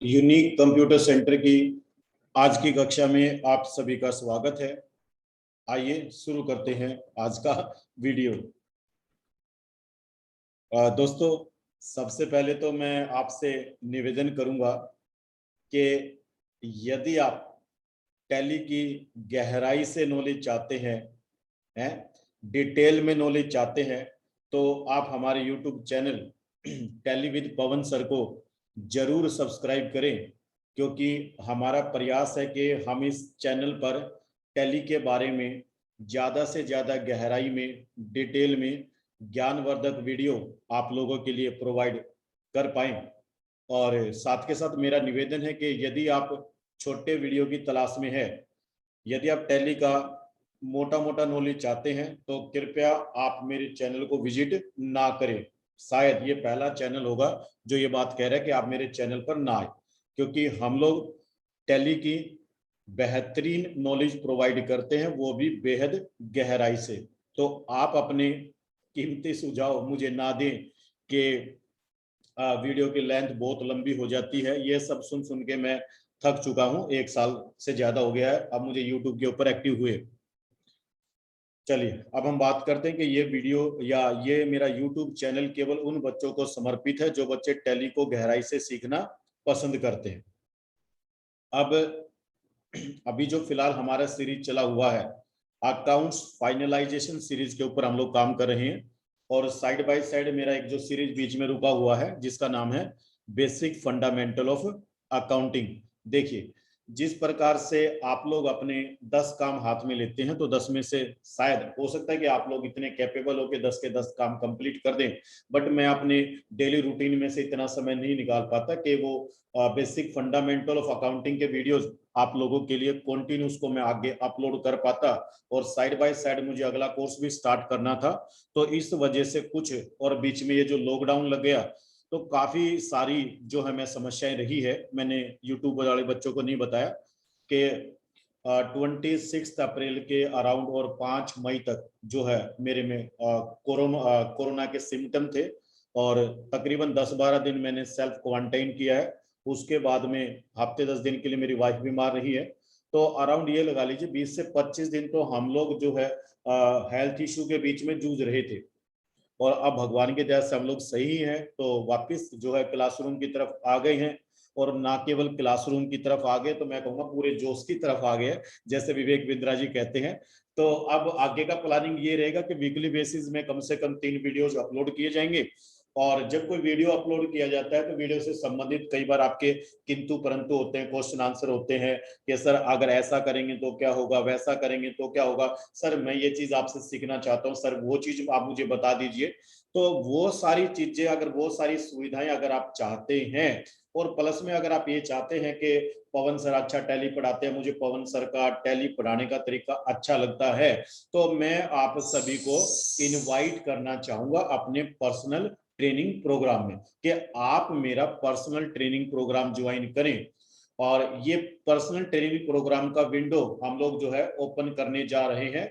Unique computer centre की आज की कक्षा में आप सभी का स्वागत है। आइए शुरू करते हैं आज का वीडियो। दोस्तों, सबसे पहले तो मैं आपसे निवेदन करूंगा कि यदि आप टैली की गहराई से नॉलेज चाहते हैं, डिटेल में नॉलेज चाहते हैं, तो आप हमारे YouTube channel tally with Pawan sir को जरूर सब्सक्राइब करें, क्योंकि हमारा प्रयास है कि हम इस चैनल पर टैली के बारे में ज़्यादा से ज़्यादा गहराई में, डिटेल में ज्ञानवर्धक वीडियो आप लोगों के लिए प्रोवाइड कर पाएं। और साथ के साथ मेरा निवेदन है कि यदि आप छोटे वीडियो की तलाश में है, यदि आप टैली का मोटा मोटा नॉलेज चाहते हैं, तो कृपया आप मेरे चैनल को विजिट ना करें। शायद ये पहला चैनल होगा जो ये बात कह रहा है कि आप मेरे चैनल पर ना आए, क्योंकि हम लोग टैली की बेहतरीन नॉलेज प्रोवाइड करते हैं, वो भी बेहद गहराई से। तो आप अपने कीमती सुझाव मुझे ना दें कि वीडियो की लेंथ बहुत लंबी हो जाती है। ये सब सुन सुन के मैं थक चुका हूँ, 1 साल से ज्यादा हो गया है अब मुझे यूट्यूब के ऊपर एक्टिव हुए। चलिए अब हम बात करते हैं कि ये वीडियो या ये मेरा यूट्यूब चैनल केवल उन बच्चों को समर्पित है जो बच्चे टैली को गहराई से सीखना पसंद करते हैं। अब अभी जो फिलहाल हमारा सीरीज चला हुआ है, अकाउंट्स फाइनलाइजेशन सीरीज के ऊपर हम लोग काम कर रहे हैं। और साइड बाय साइड मेरा एक जो सीरीज बीच में रुका हुआ है जिसका नाम है बेसिक फंडामेंटल ऑफ अकाउंटिंग। देखिए, जिस प्रकार से आप लोग अपने 10 काम हाथ में लेते हैं, तो 10 में से शायद हो सकता है कि आप लोग इतने कैपेबल हो कि 10 के 10 काम कंप्लीट कर दें, बट मैं अपने डेली रूटीन में से इतना समय नहीं निकाल पाता कि वो बेसिक फंडामेंटल ऑफ अकाउंटिंग के वीडियोस आप लोगों के लिए कंटिन्यूस को मैं आगे अपलोड कर पाता। और साइड बाय साइड मुझे अगला कोर्स भी स्टार्ट करना था, तो इस वजह से कुछ, और बीच में ये जो लॉकडाउन लग गया, तो काफी सारी जो है मैं समस्याएं रही है। मैंने यूट्यूब वाले बच्चों को नहीं बताया कि 26 अप्रैल के अराउंड और 5 मई तक जो है मेरे में कोरोना के सिम्टम थे, और तकरीबन 10-12 दिन मैंने सेल्फ क्वारंटाइन किया है। उसके बाद में हफ्ते 10 दिन के लिए मेरी वाइफ बीमार रही है। तो अराउंड ये लगा लीजिए 20 से 25 दिन तो हम लोग जो है हेल्थ इशू के बीच में जूझ रहे थे। और अब भगवान की दया से हम लोग सही हैं, तो वापस जो है क्लासरूम की तरफ आ गए हैं। और ना केवल क्लासरूम की तरफ आ गए, तो मैं कहूँगा पूरे जोश की तरफ आ गए, जैसे विवेक बिंद्रा जी कहते हैं। तो अब आगे का प्लानिंग ये रहेगा कि वीकली बेसिस में कम से कम 3 वीडियोज अपलोड किए जाएंगे। और जब कोई वीडियो अपलोड किया जाता है, तो वीडियो से संबंधित कई बार आपके किंतु परंतु होते हैं, क्वेश्चन आंसर होते हैं कि सर अगर ऐसा करेंगे तो क्या होगा, वैसा करेंगे तो क्या होगा, सर मैं ये चीज आपसे सीखना चाहता हूँ, सर वो चीज आप मुझे बता दीजिए। तो वो सारी चीजें, अगर वो सारी सुविधाएं अगर आप चाहते हैं, और प्लस में अगर आप ये चाहते हैं कि पवन सर अच्छा टैली पढ़ाते हैं, मुझे पवन सर का टैली पढ़ाने का तरीका अच्छा लगता है, तो मैं आप सभी को इनवाइट करना चाहूंगा अपने पर्सनल ट्रेनिंग प्रोग्राम में, कि आप मेरा पर्सनल ट्रेनिंग प्रोग्राम ज्वाइन करें। और ये पर्सनल ट्रेनिंग प्रोग्राम का विंडो हम लोग जो है ओपन करने जा रहे हैं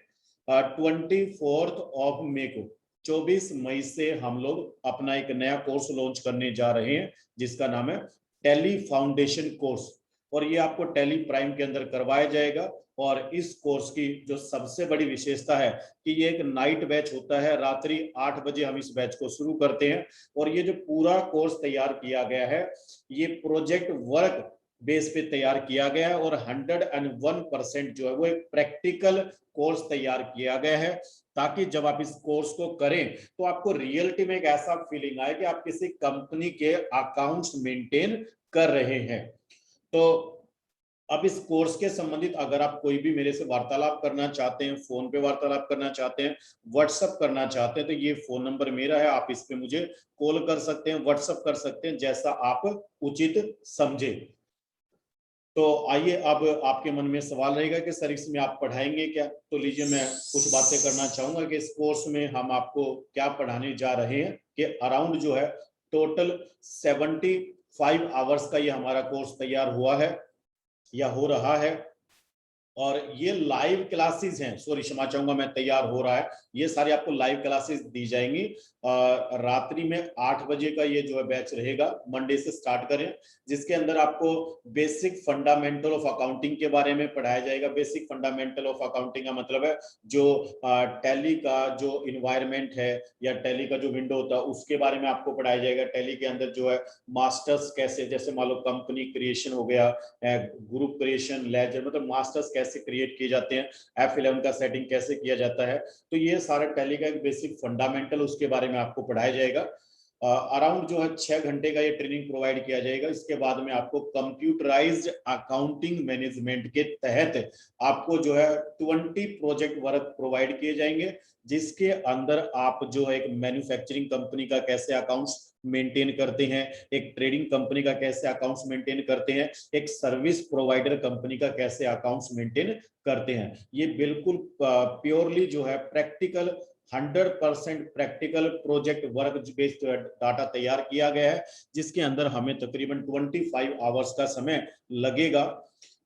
24 मई को। 24 मई से हम लोग अपना एक नया कोर्स लॉन्च करने जा रहे हैं जिसका नाम है टैली फाउंडेशन कोर्स। और ये आपको टैली प्राइम के अंदर करवाया जाएगा। और इस कोर्स की जो सबसे बड़ी विशेषता है कि ये एक नाइट बैच होता है, रात्रि 8 बजे हम इस बैच को शुरू करते हैं। और ये जो पूरा कोर्स तैयार किया गया है, ये प्रोजेक्ट वर्क बेस पे तैयार किया गया है, और 101% जो है वो एक प्रैक्टिकल कोर्स तैयार किया गया है, ताकि जब आप इस कोर्स को करें तो आपको रियलिटी में एक ऐसा फीलिंग आए कि आप किसी कंपनी के अकाउंट्स मेंटेन कर रहे हैं। तो अब इस कोर्स के संबंधित अगर आप कोई भी मेरे से वार्तालाप करना चाहते हैं, फोन पे वार्तालाप करना चाहते हैं, व्हाट्सएप करना चाहते हैं, तो ये फोन नंबर मेरा है, आप इस पे मुझे कॉल कर सकते हैं, व्हाट्सएप कर सकते हैं, जैसा आप उचित समझे। तो आइए, अब आपके मन में सवाल रहेगा कि सर इसमें आप पढ़ाएंगे क्या, तो लीजिए मैं कुछ बातें करना चाहूंगा कि इस कोर्स में हम आपको क्या पढ़ाने जा रहे हैं। कि अराउंड जो है टोटल 75 आवर्स का ये हमारा कोर्स तैयार हुआ है या हो रहा है। और ये लाइव क्लासेस हैं, सॉरी क्षमा चाहूंगा मैं, तैयार हो रहा है, ये सारी आपको लाइव क्लासेस दी जाएंगी। रात्रि में 8 बजे का ये जो है बैच रहेगा, मंडे से स्टार्ट करें, जिसके अंदर आपको बेसिक फंडामेंटल ऑफ अकाउंटिंग के बारे में पढ़ाया जाएगा। बेसिक फंडामेंटल ऑफ अकाउंटिंग का मतलब है जो टैली का जो इन्वायरमेंट है या टैली का जो विंडो होता है उसके बारे में आपको पढ़ाया जाएगा। टैली के अंदर जो है मास्टर्स कैसे, जैसे मान लो कंपनी क्रिएशन हो गया, ग्रुप क्रिएशन, लेजर, मतलब मास्टर्स कैसे क्रिएट किए जाते हैं, F11 का सेटिंग कैसे किया जाता है, तो ये सारा टैली का एक बेसिक फंडामेंटल उसके बारे में आपको पढ़ाया जाएगा। अराउंड जो है 6 घंटे का ये ट्रेनिंग प्रोवाइड किया जाएगा। इसके बाद में आपको कंप्यूटराइज्ड अकाउंटिंग मैनेजमेंट के तहत आपको जो है 20 प्रोजेक्ट वर्क प्रोवाइड किए जाएंगे, जिसके अंदर आप जो है एक मैन्युफैक्चरिंग कंपनी का कैसे अकाउंट्स मेंटेन करते हैं, एक ट्रेडिंग कंपनी का कैसे अकाउंट्स मेंटेन करते हैं, एक सर्विस प्रोवाइडर कंपनी का कैसे अकाउंट्स मेंटेन करते हैं। ये बिल्कुल प्योरली जो है practical 100% practical project work based data तैयार किया गया है, जिसके अंदर हमें तकरीबन 25 आवर्स का समय लगेगा।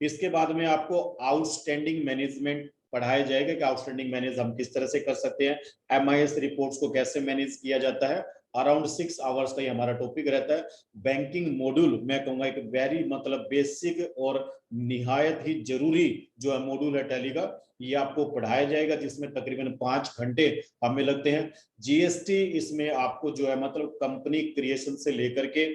इसके बाद में आपको आउटस्टैंडिंग मैनेजमेंट पढ़ाया जाएगा कि आउटस्टैंडिंग मैनेज हम किस तरह से कर सकते हैं, MIS रिपोर्ट्स को कैसे मैनेज किया जाता है। अराउंड 6 आवर्स का ये हमारा टॉपिक रहता है। बैंकिंग मॉड्यूल मैं कहूंगा एक वेरी मतलब बेसिक और निहायत ही जरूरी जो है मॉड्यूल है टैली का, ये आपको पढ़ाया जाएगा, जिसमें तकरीबन 5 घंटे हमें लगते हैं। GST इसमें आपको जो है मतलब कंपनी क्रिएशन से लेकर के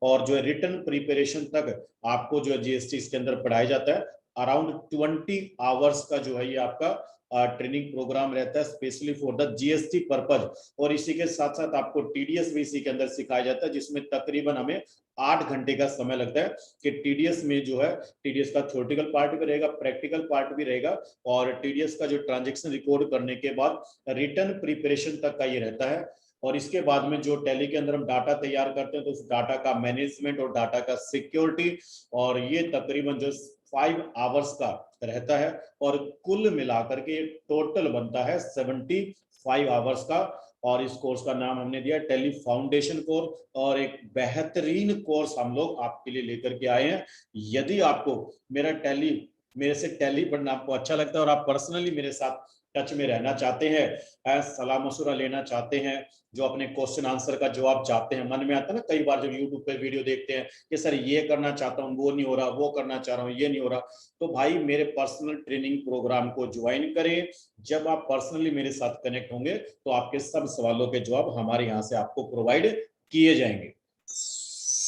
और जो है रिटर्न प्रिपरेशन तक आपको जो है GST इसके अंदर पढ़ाया जाता है। अराउंड 20 आवर्स का जो है ये आपका ट्रेनिंग प्रोग्राम रहता है specially for the GST purpose. और इसी के साथ साथ आपको TDS भी इसी के अंदर सिखाया जाता है, जिसमें तकरीबन हमें 8 घंटे का समय लगता है कि TDS में जो है TDS का थ्योरेटिकल पार्ट भी रहेगा, प्रैक्टिकल पार्ट भी रहेगा, और TDS का जो ट्रांजेक्शन रिकॉर्ड करने के बाद रिटर्न प्रिपरेशन तक का ये रहता है। और इसके बाद में जो टैली के अंदर हम डाटा तैयार करते हैं तो उस डाटा का मैनेजमेंट और डाटा का सिक्योरिटी, और ये तकरीबन जो 5 आवर्स का रहता है, और कुल मिलाकर के टोटल बनता है 75 आवर्स का। और इस कोर्स का नाम हमने दिया टैली फाउंडेशन कोर्स, और एक बेहतरीन कोर्स हम लोग आपके लिए लेकर के आए हैं। यदि आपको मेरे से टैली पढ़ना आपको अच्छा लगता है और आप पर्सनली मेरे साथ टच में रहना चाहते हैं, सलाह मशुरा लेना चाहते हैं, जो अपने क्वेश्चन आंसर का जवाब चाहते हैं, मन में आता है ना कई बार जब यूट्यूब पे वीडियो देखते हैं कि सर ये करना चाहता हूँ वो नहीं हो रहा, वो करना चाह रहा हूँ ये नहीं हो रहा, तो भाई मेरे पर्सनल ट्रेनिंग प्रोग्राम को ज्वाइन करें। जब आप पर्सनली मेरे साथ कनेक्ट होंगे तो आपके सब सवालों के जवाब हमारे यहाँ से आपको प्रोवाइड किए जाएंगे।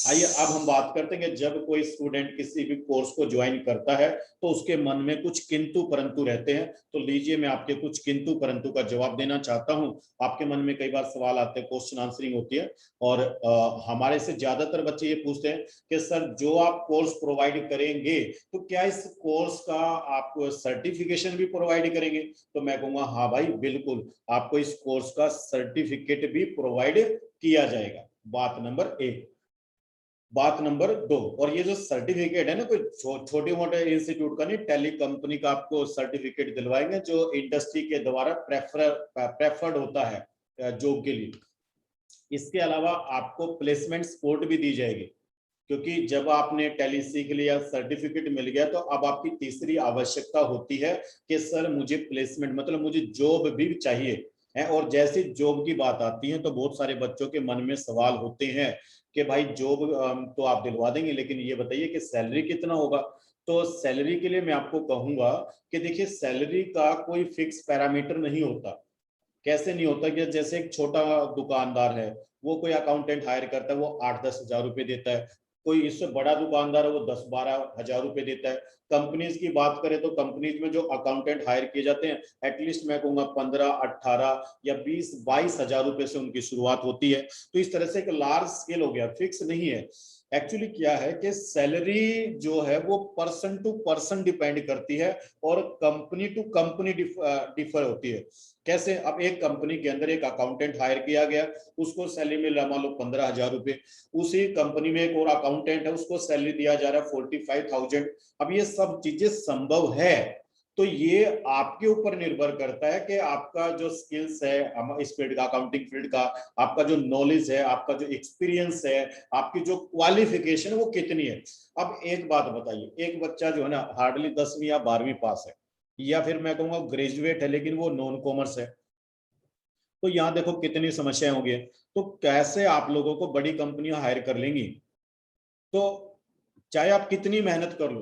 आइए अब हम बात करते हैं कि जब कोई स्टूडेंट किसी भी कोर्स को ज्वाइन करता है तो उसके मन में कुछ किंतु परंतु रहते हैं। तो लीजिए मैं आपके कुछ किंतु परंतु का जवाब देना चाहता हूं। आपके मन में कई बार सवाल आते हैं, क्वेश्चन आंसरिंग होती है, और हमारे से ज्यादातर बच्चे ये पूछते हैं कि सर जो आप कोर्स प्रोवाइड करेंगे तो क्या इस कोर्स का आप सर्टिफिकेशन भी प्रोवाइड करेंगे? तो मैं कहूंगा हाँ भाई बिल्कुल, आपको इस कोर्स का सर्टिफिकेट भी प्रोवाइड किया जाएगा। बात नंबर 1। बात नंबर 2, और ये जो सर्टिफिकेट है ना, कोई छोटे मोटे इंस्टीट्यूट का नहीं, टैली कंपनी का आपको सर्टिफिकेट दिलवाएंगे जो इंडस्ट्री के द्वारा प्रेफर्ड होता है जॉब के लिए। इसके अलावा आपको प्लेसमेंट सपोर्ट भी दी जाएगी, क्योंकि जब आपने टैली सीख लिया, सर्टिफिकेट मिल गया, तो अब आपकी तीसरी आवश्यकता होती है कि सर मुझे प्लेसमेंट मतलब मुझे जॉब भी चाहिए है। और जैसे जॉब की बात आती है तो बहुत सारे बच्चों के मन में सवाल होते हैं कि भाई जॉब तो आप दिलवा देंगे, लेकिन ये बताइए कि सैलरी कितना होगा? तो सैलरी के लिए मैं आपको कहूंगा कि देखिए सैलरी का कोई फिक्स पैरामीटर नहीं होता। कैसे नहीं होता कि जैसे एक छोटा दुकानदार है, वो कोई अकाउंटेंट हायर करता है, वो 8-10 हजार रुपए देता है। कोई इससे बड़ा दुकानदार है वो 10-12 हजार रुपए देता है। कंपनीज की बात करें तो कंपनीज में जो अकाउंटेंट हायर किए जाते हैं एटलीस्ट मैं कहूंगा 15-18 या 20-22 हजार रुपए से उनकी शुरुआत होती है। तो इस तरह से एक लार्ज स्केल हो गया, फिक्स नहीं है। एक्चुअली क्या है कि सैलरी जो है वो पर्सन टू पर्सन डिपेंड करती है और कंपनी टू कंपनी डिफर होती है। कैसे? अब एक कंपनी के अंदर एक अकाउंटेंट हायर किया गया, उसको सैलरी मिल रहा मान लो 15,000 रुपए। उसी कंपनी में एक और अकाउंटेंट है, उसको सैलरी दिया जा रहा है 45,000। अब ये सब चीजें संभव है, तो ये आपके ऊपर निर्भर करता है कि आपका जो स्किल्स है इस फील्ड का, अकाउंटिंग फील्ड का, आपका जो नॉलेज है, आपका जो एक्सपीरियंस है, आपकी जो क्वालिफिकेशन है वो कितनी है। अब एक बात बताइए, एक बच्चा जो है ना हार्डली 10वीं या 12वीं पास है, या फिर मैं कहूँगा ग्रेजुएट है लेकिन वो नॉन कॉमर्स है। तो यहाँ देखो कितनी समस्याएं होंगी। तो कैसे आप लोगों को बड़ी कंपनियां हायर कर लेंगी? तो चाहे आप कितनी मेहनत कर लो,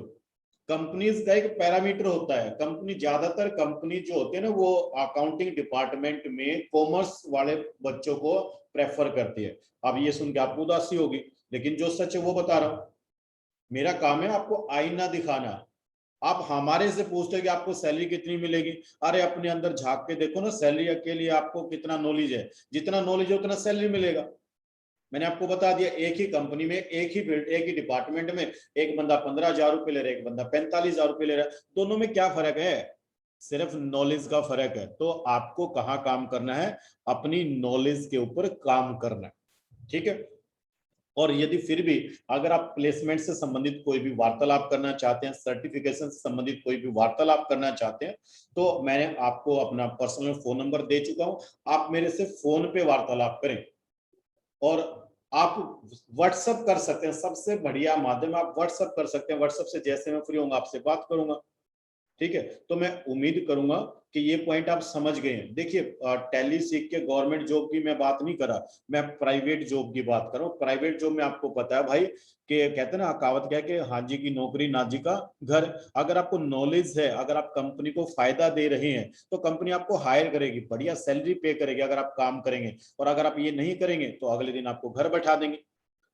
कंपनीज का एक पैरामीटर होता है। कंपनी, ज्यादातर कंपनी जो होती है ना, वो अकाउंटिंग डिपार्टमेंट में कॉमर्स वाले बच्चों को प्रेफर करती है। अब ये सुन के आपको उदासी होगी, लेकिन जो सच है वो बता रहा हूं। मेरा काम है आपको आईना दिखाना। आप हमारे से पूछते हैं कि आपको सैलरी कितनी मिलेगी, अरे अपने अंदर झांक के देखो ना, सैलरी के लिए आपको कितना नॉलेज है, जितना नॉलेज है उतना सैलरी मिलेगा। मैंने आपको बता दिया, एक ही कंपनी में, एक ही फील्ड, एक ही डिपार्टमेंट में एक बंदा 15,000 रुपये ले रहा है, एक बंदा 45,000 रुपये ले रहा है। दोनों में क्या फर्क है? सिर्फ नॉलेज का फर्क है। तो आपको कहाँ काम करना है? अपनी नॉलेज के ऊपर काम करना है, ठीक है। और यदि फिर भी अगर आप प्लेसमेंट से संबंधित कोई भी वार्तालाप करना चाहते हैं, सर्टिफिकेशन से संबंधित कोई भी वार्तालाप करना चाहते हैं, तो मैंने आपको अपना पर्सनल फोन नंबर दे चुका हूं। आप मेरे से फोन पे वार्तालाप करें, और आप व्हाट्सएप कर सकते हैं। सबसे बढ़िया माध्यम, आप व्हाट्सएप कर सकते हैं। व्हाट्सएप से जैसे मैं फ्री होऊंगा आपसे बात करूंगा, ठीक है। तो मैं उम्मीद करूंगा कि ये पॉइंट आप समझ गए हैं। देखिए, टैली सीख के गवर्नमेंट जॉब की मैं बात नहीं कर रहा, मैं प्राइवेट जॉब की बात कर रहा हूँ। प्राइवेट जॉब में आपको पता है भाई कि कहते हैं ना, कहावत क्या है कि हाँ जी की नौकरी ना जी का घर। अगर आपको नॉलेज है, अगर आप कंपनी को फायदा दे रहे हैं, तो कंपनी आपको हायर करेगी, बढ़िया सैलरी पे करेगी अगर आप काम करेंगे। और अगर आप ये नहीं करेंगे तो अगले दिन आपको घर बैठा देंगे।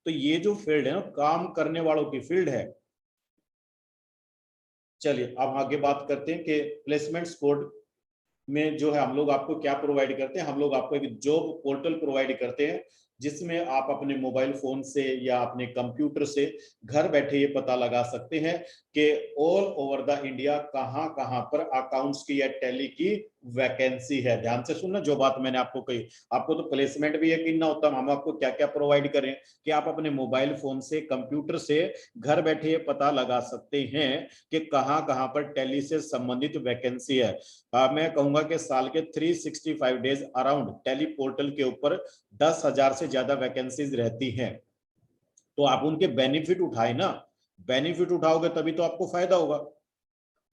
तो ये जो फील्ड है ना, काम करने वालों की फील्ड है। चलिए अब आगे बात करते हैं कि प्लेसमेंट कोड में जो है हम लोग आपको क्या प्रोवाइड करते हैं। हम लोग आपको एक जॉब पोर्टल प्रोवाइड करते हैं, जिसमें आप अपने मोबाइल फोन से या अपने कंप्यूटर से घर बैठे ये पता लगा सकते हैं कि ऑल ओवर द इंडिया कहां कहां पर अकाउंट्स की या टैली की वैकेंसी है। ध्यान से सुनना जो बात मैंने आपको कही। आपको तो प्लेसमेंट भी यकीन ना होता, हम आपको क्या क्या प्रोवाइड करें कि आप अपने मोबाइल फोन से, कंप्यूटर से घर बैठे ये पता लगा सकते हैं कि कहां कहां पर टैली से संबंधित वैकेंसी है। मैं कहूंगा कि साल के 365 डेज अराउंड टैली पोर्टल के ऊपर 10,000 से ज्यादा वैकेंसीज रहती हैं। तो आप उनके बेनिफिट उठाए ना, बेनिफिट उठाओगे तभी तो आपको फायदा होगा।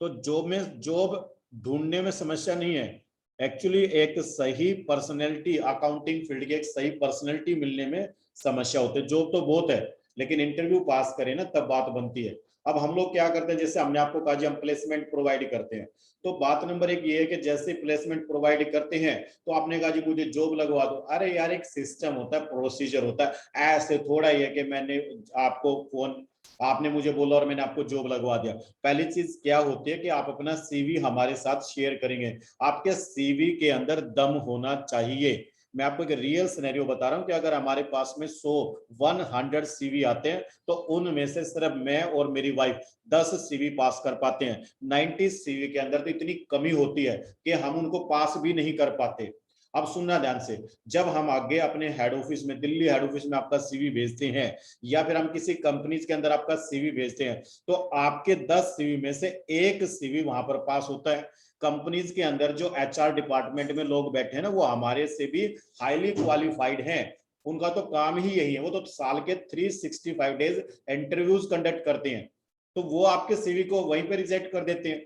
तो जॉब में, जॉब ढूंढने में समस्या नहीं है। एक्चुअली एक सही पर्सनैलिटी, अकाउंटिंग फील्ड की एक सही पर्सनैलिटी मिलने में समस्या होती है। जॉब तो बहुत है, लेकिन इंटरव्यू पास करें ना तब बात बनती है। अब हम लोग क्या करते हैं, जैसे हमने आपको कहा जी हम प्लेसमेंट प्रोवाइड करते हैं। तो बात नंबर एक ये है कि जैसे प्लेसमेंट प्रोवाइड करते हैं तो आपने कहा जी मुझे जॉब लगवा दो। अरे यार, एक सिस्टम होता है, प्रोसीजर होता है। ऐसे थोड़ा ही है कि मैंने आपको फोन, आपने मुझे बोला और मैंने आपको जॉब लगवा दिया। पहली चीज क्या होती है कि आप अपना सीवी हमारे साथ शेयर करेंगे। आपके सीवी के अंदर दम होना चाहिए। मैं आपको एक रियल सिनेरियो बता रहा हूं कि अगर हमारे पास में 100 सीवी आते हैं तो उनमें से सिर्फ मैं और मेरी वाइफ 10 सीवी पास कर पाते हैं। 90 सीवी के अंदर तो इतनी कमी होती है कि हम उनको पास भी नहीं कर पाते। अब सुनना ध्यान से, जब हम आगे अपने हेड ऑफिस में, दिल्ली हेड ऑफिस में आपका सीवी भेजते हैं, या फिर हम किसी कंपनीज के अंदर आपका सीवी भेजते हैं, तो आपके 10 सीवी में से एक सीवी वहां पर पास होता है। कंपनीज के अंदर जो एचआर डिपार्टमेंट में लोग बैठे हैं ना, वो हमारे से भी हाईली क्वालिफाइड हैं। उनका तो काम ही यही है, वो तो साल के 365 डेज इंटरव्यूज कंडक्ट करते हैं। तो वो आपके सीवी को वहीं पर रिजेक्ट कर देते हैं।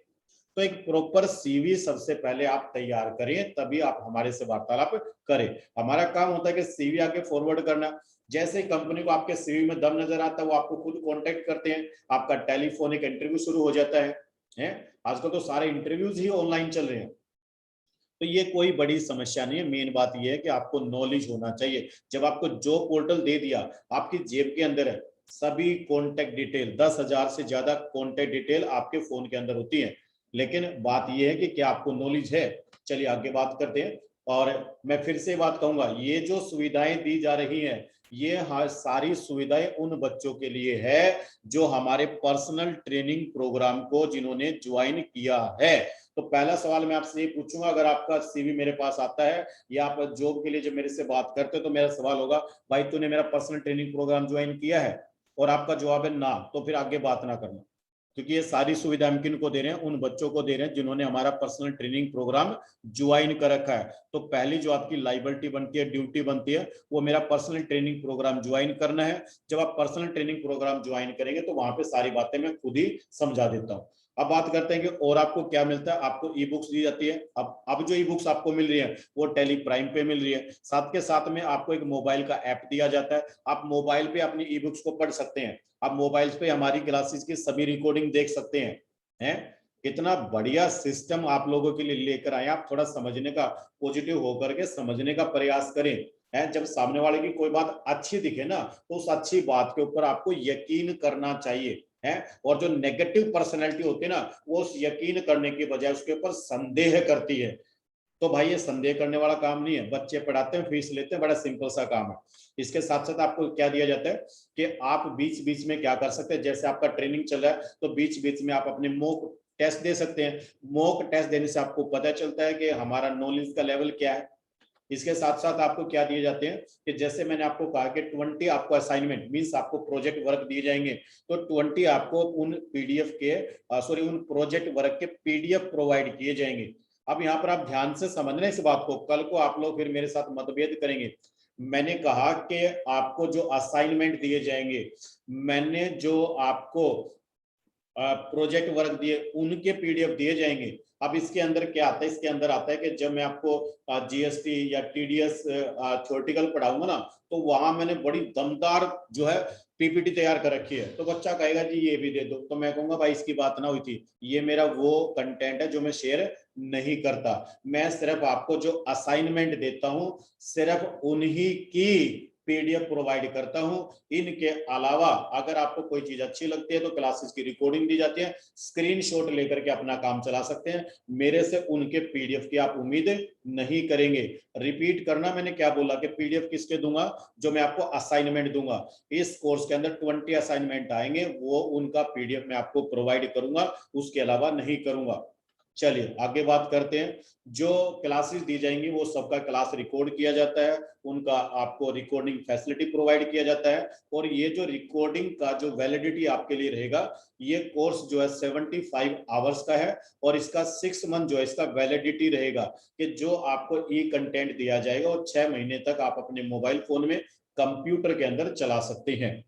तो एक प्रॉपर सीवी सबसे पहले आप तैयार करें, तभी आप हमारे से वार्तालाप करें। हमारा काम होता है कि सीवी आके फॉरवर्ड करना। जैसे कंपनी को आपके सीवी में दम नजर आता है, वो आपको खुद कांटेक्ट करते हैं, आपका टेलीफोनिक इंटरव्यू शुरू हो जाता है। आजकल तो सारे इंटरव्यूज ही ऑनलाइन चल रहे हैं। तो ये कोई बड़ी समस्या नहीं है। मेन बात ये है कि आपको नॉलेज होना चाहिए। जब आपको जॉब पोर्टल दे दिया, आपकी जेब के अंदर है सभी कॉन्टेक्ट डिटेल, 10,000 से ज्यादा कॉन्टेक्ट डिटेल आपके फोन के अंदर होती है। लेकिन बात यह है कि क्या आपको नॉलेज है? चलिए आगे बात करते हैं। और मैं फिर से बात कहूंगा, ये जो सुविधाएं दी जा रही हैं, ये सारी सुविधाएं उन बच्चों के लिए है जो हमारे पर्सनल ट्रेनिंग प्रोग्राम को जिन्होंने ज्वाइन किया है। तो पहला सवाल मैं आपसे ये पूछूंगा, अगर आपका सीवी मेरे पास आता है या आप जॉब के लिए जब मेरे से बात करते हो, तो मेरा सवाल होगा भाई तूने मेरा पर्सनल ट्रेनिंग प्रोग्राम ज्वाइन किया है? और आपका जवाब है ना, तो फिर आगे बात ना करना। क्योंकि ये सारी सुविधा हम किन को दे रहे हैं? उन बच्चों को दे रहे हैं जिन्होंने हमारा पर्सनल ट्रेनिंग प्रोग्राम ज्वाइन कर रखा है। तो पहली जो आपकी लाइबिलिटी बनती है, ड्यूटी बनती है, वो मेरा पर्सनल ट्रेनिंग प्रोग्राम ज्वाइन करना है। जब आप पर्सनल ट्रेनिंग प्रोग्राम ज्वाइन करेंगे तो वहां पे सारी बातें मैं खुद ही समझा देता हूँ। अब बात करते हैं कि और आपको क्या मिलता है। आपको ई बुक्स दी जाती है। अब जो ई बुक्स आपको मिल रही है वो टेली प्राइम पे मिल रही है। साथ के साथ में आपको एक मोबाइल का ऐप दिया जाता है। आप मोबाइल पे अपनी ई बुक्स को पढ़ सकते हैं। आप मोबाइल पे हमारी क्लासेस की सभी रिकॉर्डिंग देख सकते हैं। कितना बढ़िया सिस्टम आप लोगों के लिए लेकर आए। आप थोड़ा समझने का, पॉजिटिव होकर के समझने का प्रयास करें। है, जब सामने वाले की कोई बात अच्छी दिखे ना, तो उस अच्छी बात के ऊपर आपको यकीन करना चाहिए। है, और जो नेगेटिव पर्सनैलिटी होती है ना, वो उस यकीन करने की बजाय उसके ऊपर संदेह करती है। तो भाई ये संदेह करने वाला काम नहीं है। बच्चे पढ़ाते हैं, फीस लेते हैं, बड़ा सिंपल सा काम है। इसके साथ साथ आपको क्या दिया जाता है कि आप बीच बीच में क्या कर सकते हैं, जैसे आपका ट्रेनिंग चल रहा है तो बीच बीच में आप अपने मॉक टेस्ट दे सकते हैं। मॉक टेस्ट देने से आपको पता चलता है कि हमारा नॉलेज का लेवल क्या है। इसके साथ साथ आपको क्या दिए जाते हैं कि जैसे मैंने आपको कहा कि 20 आपको असाइनमेंट मींस आपको प्रोजेक्ट वर्क दिए जाएंगे, तो 20 आपको उन पीडीएफ के उन प्रोजेक्ट वर्क के पीडीएफ प्रोवाइड किए जाएंगे। अब यहाँ पर आप ध्यान से समझना इस बात को, कल को आप लोग फिर मेरे साथ मतभेद करेंगे। मैंने कहा कि आपको जो असाइनमेंट दिए जाएंगे, मैंने जो आपको प्रोजेक्ट वर्क दिए उनके पीडीएफ दिए जाएंगे। अब इसके अंदर क्या आता है, इसके अंदर आता है कि जब मैं आपको जीएसटी या टीडीएस थ्योरेटिकल पढ़ाऊंगा ना, तो वहां मैंने बड़ी दमदार जो है पीपीटी तैयार कर रखी है। तो बच्चा कहेगा जी ये भी दे दो, तो मैं कहूंगा भाई इसकी बात ना हुई थी। ये मेरा वो कंटेंट है जो मैं शेयर नहीं करता। मैं सिर्फ आपको जो असाइनमेंट देता हूं, सिर्फ उन्हीं की पीडीएफ प्रोवाइड करता हूं। इनके अलावा अगर आपको कोई चीज अच्छी लगती है तो क्लासेस की रिकॉर्डिंग दी जाती है, स्क्रीनशॉट लेकर के अपना काम चला सकते हैं। मेरे से उनके पीडीएफ की आप उम्मीद नहीं करेंगे। रिपीट करना, मैंने क्या बोला कि पीडीएफ किसके दूंगा, जो मैं आपको असाइनमेंट दूंगा। इस कोर्स के अंदर 20 असाइनमेंट आएंगे, वो उनका पीडीएफ मैं आपको प्रोवाइड करूंगा, उसके अलावा नहीं करूंगा। चलिए आगे बात करते हैं। जो क्लासेस दी जाएंगी वो सबका क्लास रिकॉर्ड किया जाता है, उनका आपको रिकॉर्डिंग फैसिलिटी प्रोवाइड किया जाता है। और ये जो रिकॉर्डिंग का जो वैलिडिटी आपके लिए रहेगा, ये कोर्स जो है 75 आवर्स का है। और इसका 6 मंथ जो है इसका वैलिडिटी रहेगा, कि जो आपको ई कंटेंट दिया जाएगा और 6 महीने तक आप अपने मोबाइल फोन में कंप्यूटर के अंदर चला सकते हैं।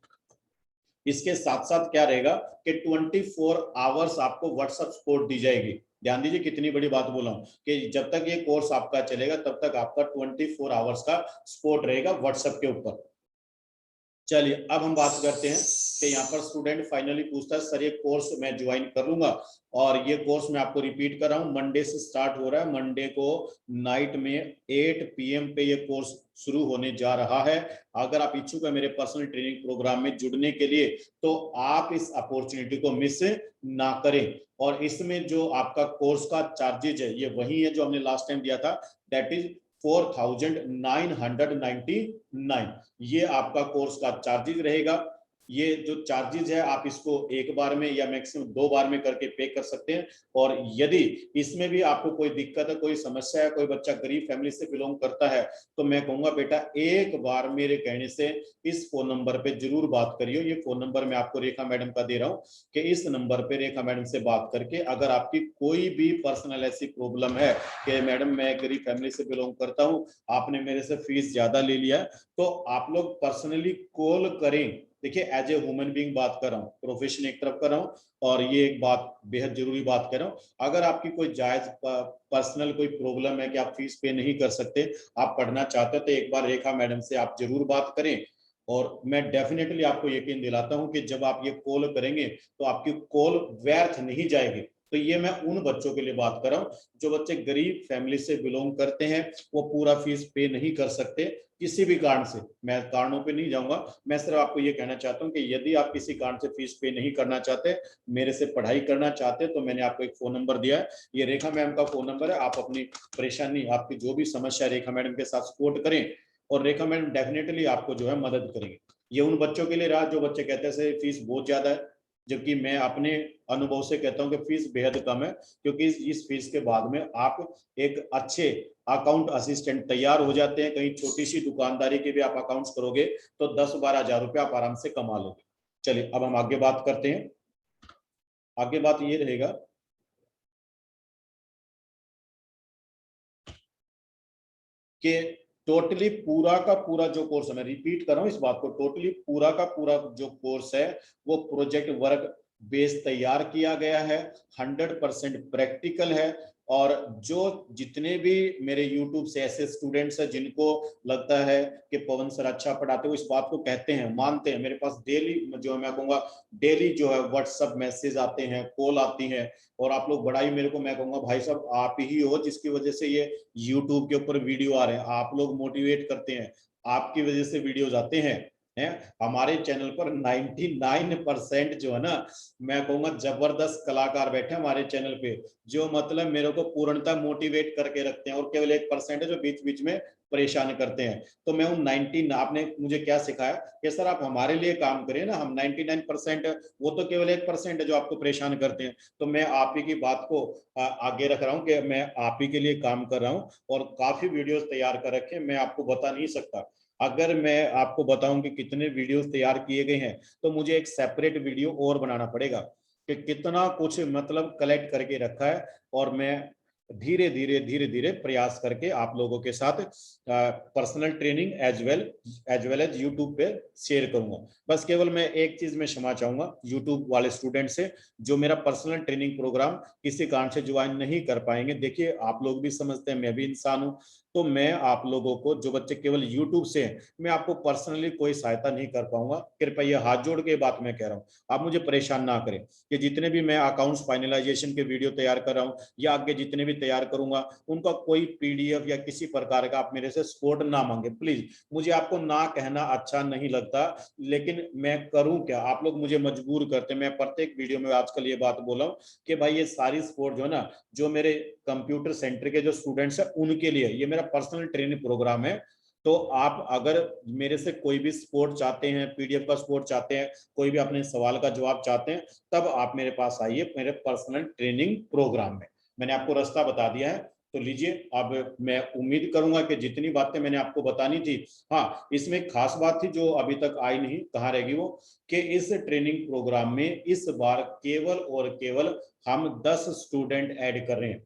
इसके साथ साथ क्या रहेगा कि 24 आवर्स आपको व्हाट्सएप सपोर्ट दी जाएगी। ध्यान दीजिए कितनी बड़ी बात बोला हूं कि जब तक ये कोर्स आपका चलेगा तब तक आपका 24 आवर्स का सपोर्ट रहेगा व्हाट्सएप के ऊपर। चलिए अब हम बात करते हैं कि यहाँ पर स्टूडेंट फाइनली पूछता है सर ये कोर्स मैं ज्वाइन कर लूंगा, और ये कोर्स मैं आपको रिपीट कर रहा हूँ, मंडे से स्टार्ट हो रहा है। मंडे को नाइट में 8 PM पे ये कोर्स शुरू होने जा रहा है। अगर आप इच्छुक है मेरे पर्सनल ट्रेनिंग प्रोग्राम में जुड़ने के लिए, तो आप इस अपॉर्चुनिटी को मिस ना करें। और इसमें जो आपका कोर्स का चार्जेज है ये वही है जो हमने लास्ट टाइम दिया था, दैट इज 4999। ये आपका कोर्स का चार्जेस रहेगा। ये जो चार्जेस है आप इसको एक बार में या मैक्सिमम 2 बार में करके पे कर सकते हैं। और यदि इसमें भी आपको कोई दिक्कत है, कोई समस्या है, कोई बच्चा गरीब फैमिली से बिलोंग करता है, तो मैं कहूंगा बेटा एक बार मेरे कहने से इस फोन नंबर पे जरूर बात करिए। ये फोन नंबर मैं आपको रेखा मैडम का दे रहा हूँ कि इस नंबर पे रेखा मैडम से बात करके अगर आपकी कोई भी पर्सनल ऐसी प्रॉब्लम है कि मैडम मैं गरीब फैमिली से बिलोंग करता हूँ, आपने मेरे से फीस ज्यादा ले लिया, तो आप लोग पर्सनली कॉल करें। देखिए एज ए ह्यूमन बीइंग बात कर रहा हूँ, प्रोफेशन एक तरफ कर रहा हूँ, और ये एक बात बेहद जरूरी बात कर रहा हूँ। अगर आपकी कोई जायज पर्सनल कोई प्रॉब्लम है कि आप फीस पे नहीं कर सकते, आप पढ़ना चाहते हो, तो एक बार रेखा मैडम से आप जरूर बात करें। और मैं डेफिनेटली आपको यकीन दिलाता हूं कि जब आप ये कॉल करेंगे तो आपकी कॉल व्यर्थ नहीं जाएगी। तो ये मैं उन बच्चों के लिए बात कर रहा हूँ जो बच्चे गरीब फैमिली से बिलोंग करते हैं, वो पूरा फीस पे नहीं कर सकते किसी भी कारण से। मैं कारणों पे नहीं जाऊंगा, मैं सिर्फ आपको ये कहना चाहता हूँ कि यदि आप किसी कारण से फीस पे नहीं करना चाहते, मेरे से पढ़ाई करना चाहते, तो मैंने आपको एक फोन नंबर दिया है, ये रेखा मैम का फोन नंबर है। आप अपनी परेशानी, आपकी जो भी समस्या है रेखा मैडम के साथ सपोर्ट करें, और रेखा मैडम डेफिनेटली आपको जो है मदद करेंगे। ये उन बच्चों के लिए रहा जो बच्चे कहते हैं फीस बहुत ज्यादा है, जबकि मैं अपने अनुभव से कहता हूं कि फीस बेहद कम है। क्योंकि इस फीस के बाद में आप एक अच्छे अकाउंट असिस्टेंट तैयार हो जाते हैं। कहीं छोटी सी दुकानदारी के भी आप अकाउंट्स करोगे तो 10-12 हजार रुपये आप आराम से कमा लोगे। चलिए अब हम आगे बात करते हैं। आगे बात ये रहेगा कि टोटली पूरा का पूरा जो कोर्स है, मैं रिपीट कर रहा हूं इस बात को, टोटली पूरा का पूरा जो कोर्स है वो प्रोजेक्ट वर्क बेस तैयार किया गया है, 100% प्रैक्टिकल है। और जो जितने भी मेरे YouTube से ऐसे स्टूडेंट्स हैं जिनको लगता है कि पवन सर अच्छा पढ़ाते हो, इस बात को कहते हैं, मानते हैं, मेरे पास डेली जो मैं कहूँगा डेली जो है व्हाट्सएप मैसेज आते हैं, कॉल आती है। और आप लोग बड़ा ही मेरे को, मैं कहूँगा भाई साहब आप ही हो जिसकी वजह से ये YouTube के ऊपर वीडियो आ रहे हैं, आप लोग मोटिवेट करते हैं, आपकी वजह से वीडियोज आते हैं। हमारे चैनल पर 99% जो है ना, मैं कहूंगा जबरदस्त कलाकार बैठे हैं हमारे चैनल पे, जो मतलब मेरे को पूर्णतः मोटिवेट करके रखते हैं, और केवल 1% है जो बीच बीच में परेशान करते हैं। तो मैं उन 19, आपने मुझे क्या सिखाया कि सर आप हमारे लिए काम करें ना, हम 99%, वो तो केवल 1% है जो आपको परेशान करते हैं। तो मैं आप ही की बात को आगे रख रहा हूँ कि मैं आप ही के लिए काम कर रहा हूँ, और काफी वीडियोस तैयार कर रखे, मैं आपको बता नहीं सकता। अगर मैं आपको बताऊं कि कितने वीडियोस तैयार किए गए हैं, तो मुझे एक सेपरेट वीडियो और बनाना पड़ेगा कि कितना कुछ मतलब कलेक्ट करके रखा है। और मैं धीरे धीरे प्रयास करके आप लोगों के साथ personal training as well as YouTube पे शेयर करूंगा। बस केवल मैं एक चीज में क्षमा चाहूंगा यूट्यूब वाले स्टूडेंट से, जो मेरा पर्सनल ट्रेनिंग प्रोग्राम किसी कारण से ज्वाइन नहीं कर पाएंगे। देखिए आप लोग भी समझते हैं, मैं भी इंसान हूं, तो मैं आप लोगों को, जो बच्चे केवल यूट्यूब से हैं, मैं आपको पर्सनली कोई सहायता नहीं कर पाऊंगा। कृपया ये हाथ जोड़ के बात मैं कह रहा हूँ, आप मुझे परेशान ना करें कि जितने भी मैं अकाउंट्स फाइनलाइजेशन के वीडियो तैयार कर रहा हूँ या आगे जितने भी तैयार करूंगा, उनका कोई पीडीएफ या किसी प्रकार का आप मेरे से सपोर्ट ना मांगे प्लीज। मुझे आपको ना कहना अच्छा नहीं लगता, लेकिन मैं करूं क्या, आप लोग मुझे मजबूर करते हैं। मैं प्रत्येक वीडियो में आजकल ये बात बोला हूं कि भाई ये सारी सपोर्ट जो है ना, जो मेरे कंप्यूटर सेंटर के जो स्टूडेंट्स हैं उनके लिए, ये मेरा पर्सनल ट्रेनिंग प्रोग्राम है। तो आप अगर मेरे से कोई भी सपोर्ट चाहते हैं, पीडीएफ का सपोर्ट चाहते हैं, कोई भी अपने सवाल का जवाब चाहते हैं, तब आप मेरे पास आइए मेरे पर्सनल ट्रेनिंग प्रोग्राम में। मैंने आपको रास्ता बता दिया है, तो लीजिए। अब मैं उम्मीद करूंगा कि जितनी बातें मैंने आपको बतानी थी, हाँ इसमें एक खास बात थी जो अभी तक आई नहीं, कहाँ रहेगी वो, कि इस ट्रेनिंग प्रोग्राम में इस बार केवल और केवल हम 10 स्टूडेंट ऐड कर रहे हैं।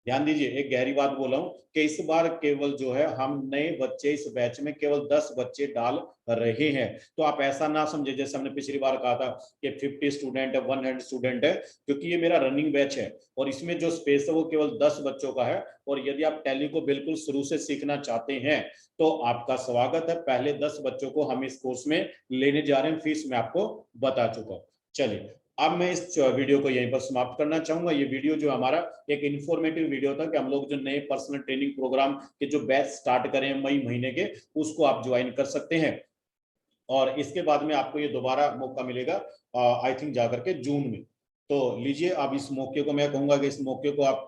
ध्यान दीजिए, एक गहरी बात बोला हूं कि इस बार केवल जो है हम नए बच्चे इस बैच में केवल 10 बच्चे डाल रहे हैं। तो आप ऐसा ना समझे जैसे हमने पिछली बार कहा था कि 50 स्टूडेंट है, 100 स्टूडेंट है, क्योंकि ये मेरा रनिंग बैच है और इसमें जो स्पेस है वो केवल 10 बच्चों का है। और यदि आप टैली को बिल्कुल शुरू से सीखना चाहते हैं तो आपका स्वागत है। पहले 10 बच्चों को हम इस कोर्स में लेने जा रहे हैं, फीस मैं आपको बता चुका हूं। चलिए, अब मैं इस वीडियो को यहीं पर समाप्त करना चाहूंगा। ये वीडियो जो हमारा एक इन्फॉर्मेटिव वीडियो था कि हम लोग जो नए पर्सनल ट्रेनिंग प्रोग्राम के जो बैच स्टार्ट करें मई महीने के, उसको आप ज्वाइन कर सकते हैं। और इसके बाद में आपको ये दोबारा मौका मिलेगा आई थिंक जाकर के जून में। तो लीजिए, अब इस मौके को, मैं कहूंगा कि इस मौके को आप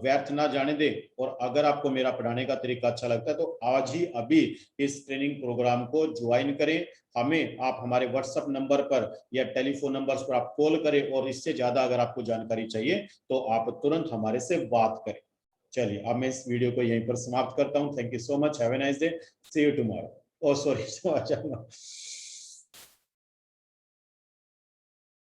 व्यर्थ ना जाने दें। और अगर आपको मेरा पढ़ाने का तरीका अच्छा लगता है तो आज ही अभी इस ट्रेनिंग प्रोग्राम को ज्वाइन करें। हमें आप हमारे व्हाट्सएप नंबर पर या टेलीफोन नंबर्स पर आप कॉल करें, और इससे ज्यादा अगर आपको जानकारी चाहिए तो आप तुरंत हमारे से बात करें। चलिए, अब मैं इस वीडियो को यहीं पर समाप्त करता हूं। Thank you so much, have a nice day, see you tomorrow. Oh sorry,